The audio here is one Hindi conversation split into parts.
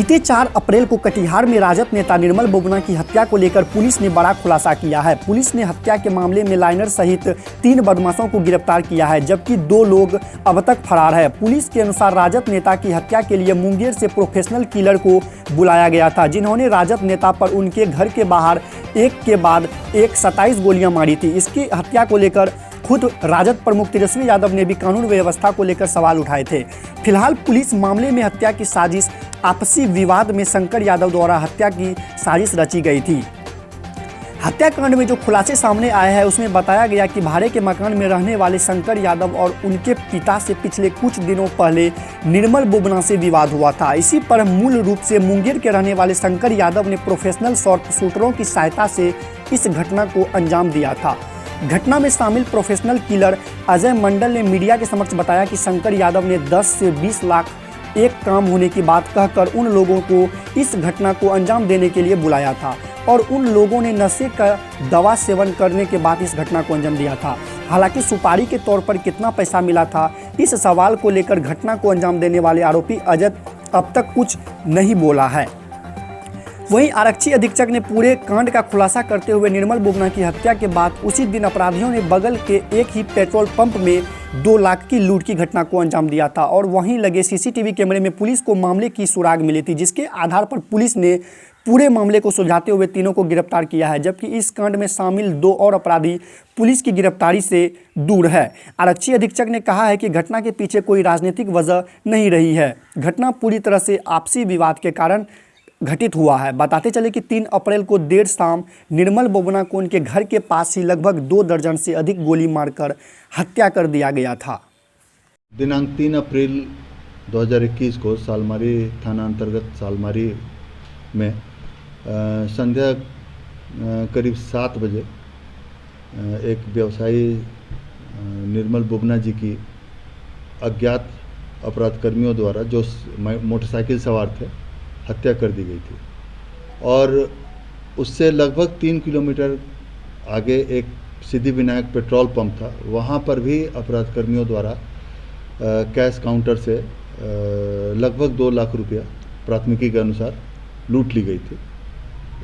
बीते 4 अप्रैल को कटिहार में राजद नेता निर्मल बोबना की हत्या को लेकर पुलिस ने बड़ा खुलासा किया है। पुलिस ने हत्या के मामले में लाइनर सहित 3 बदमाशों को गिरफ्तार किया है, जबकि 2 लोग अब तक फरार है। पुलिस के अनुसार राजद नेता की हत्या के लिए मुंगेर से प्रोफेशनल किलर को बुलाया गया था, जिन्होंने राजद नेता पर उनके घर के बाहर एक के बाद एक 27 गोलियां मारी थी। इसकी हत्या को लेकर खुद राजद प्रमुख तेजस्वी यादव ने भी कानून व्यवस्था को लेकर सवाल उठाए थे। फिलहाल पुलिस मामले में हत्या की साजिश, आपसी विवाद में शंकर यादव द्वारा हत्या की साजिश रची गई थी। हत्याकांड में जो खुलासे सामने आए हैं उसमें बताया गया कि भाड़े के मकान में रहने वाले शंकर यादव और उनके पिता से पिछले कुछ दिनों पहले निर्मल बोबना से विवाद हुआ था। इसी पर मूल रूप से मुंगेर के रहने वाले शंकर यादव ने प्रोफेशनल शॉर्ट शूटरों की सहायता से इस घटना को अंजाम दिया था। घटना में शामिल प्रोफेशनल किलर अजय मंडल ने मीडिया के समक्ष बताया कि शंकर यादव ने 10 से 20 लाख एक काम होने की बात कहकर उन लोगों को इस घटना को अंजाम देने के लिए बुलाया था और उन लोगों ने नशे का दवा सेवन करने के बाद इस घटना को अंजाम दिया था। हालांकि सुपारी के तौर पर कितना पैसा मिला था, इस सवाल को लेकर घटना को अंजाम देने वाले आरोपी अजय अब तक कुछ नहीं बोला है। वहीं आरक्षी अधीक्षक ने पूरे कांड का खुलासा करते हुए निर्मल बोबना की हत्या के बाद उसी दिन अपराधियों ने बगल के एक ही पेट्रोल पंप में 2 लाख की लूट की घटना को अंजाम दिया था और वहीं लगे सीसीटीवी कैमरे में पुलिस को मामले की सुराग मिली थी, जिसके आधार पर पुलिस ने पूरे मामले को सुलझाते हुए तीनों को गिरफ्तार किया है, जबकि इस कांड में शामिल 2 और अपराधी पुलिस की गिरफ्तारी से दूर है। आरक्षी अधीक्षक ने कहा है कि घटना के पीछे कोई राजनीतिक वजह नहीं रही है। घटना पूरी तरह से आपसी विवाद के कारण घटित हुआ है। बताते चले कि 3 अप्रैल को देर शाम निर्मल बोबना को उनके घर के पास ही लगभग 2 दर्जन से अधिक गोली मारकर हत्या कर दिया गया था। दिनांक 3 अप्रैल 2021 को सालमारी थाना अंतर्गत सालमारी में संध्या करीब 7 बजे एक व्यवसायी निर्मल बोबना जी की अज्ञात अपराधकर्मियों द्वारा, जो मोटरसाइकिल सवार थे, हत्या कर दी गई थी और उससे लगभग 3 किलोमीटर आगे एक सिद्धिविनायक पेट्रोल पंप था, वहाँ पर भी अपराधकर्मियों द्वारा कैश काउंटर से लगभग 2 लाख रुपया प्राथमिकी के अनुसार लूट ली गई थी।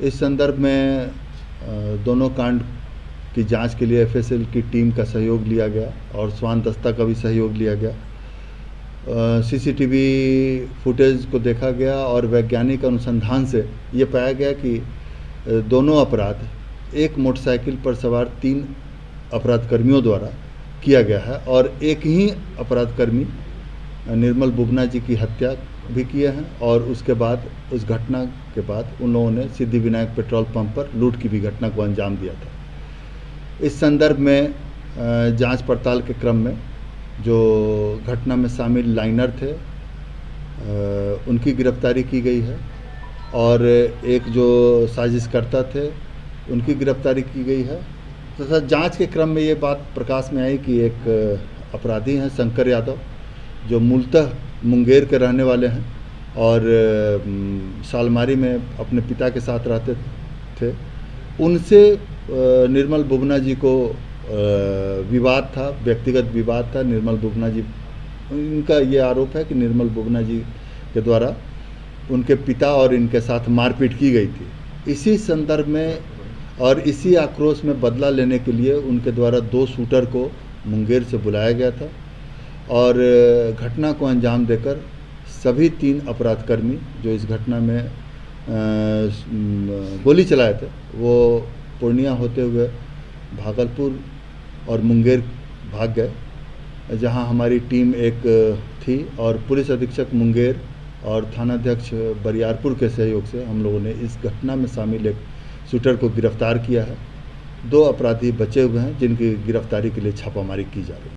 इस संदर्भ में दोनों कांड की जांच के लिए एफएसएल की टीम का सहयोग लिया गया और स्वान दस्ता का भी सहयोग लिया गया। सीसीटीवी फुटेज को देखा गया और वैज्ञानिक अनुसंधान से ये पाया गया कि दोनों अपराध एक मोटरसाइकिल पर सवार 3 अपराधकर्मियों द्वारा किया गया है और एक ही अपराधकर्मी निर्मल बोबना जी की हत्या भी किए हैं और उसके बाद, उस घटना के बाद उन लोगों ने सिद्धिविनायक पेट्रोल पंप पर लूट की भी घटना को अंजाम दिया था। इस संदर्भ में जांच पड़ताल के क्रम में जो घटना में शामिल लाइनर थे उनकी गिरफ्तारी की गई है और एक जो साजिशकर्ता थे उनकी गिरफ्तारी की गई है तथा जांच के क्रम में ये बात प्रकाश में आई कि एक अपराधी हैं शंकर यादव, जो मूलतः मुंगेर के रहने वाले हैं और सालमारी में अपने पिता के साथ रहते थे। उनसे निर्मल बोबना जी को विवाद था, व्यक्तिगत विवाद था। निर्मल बोबना जी, इनका ये आरोप है कि निर्मल बोबना जी के द्वारा उनके पिता और इनके साथ मारपीट की गई थी। इसी संदर्भ में और इसी आक्रोश में बदला लेने के लिए उनके द्वारा 2 शूटर को मुंगेर से बुलाया गया था और घटना को अंजाम देकर सभी 3 अपराधकर्मी जो इस घटना में गोली चलाए थे, वो पूर्णिया होते हुए भागलपुर और मुंगेर भाग गए, जहां हमारी टीम एक थी और पुलिस अधीक्षक मुंगेर और थानाध्यक्ष बरियारपुर के सहयोग से हम लोगों ने इस घटना में शामिल एक शूटर को गिरफ्तार किया है। 2 अपराधी बचे हुए हैं जिनकी गिरफ्तारी के लिए छापामारी की जा रही है।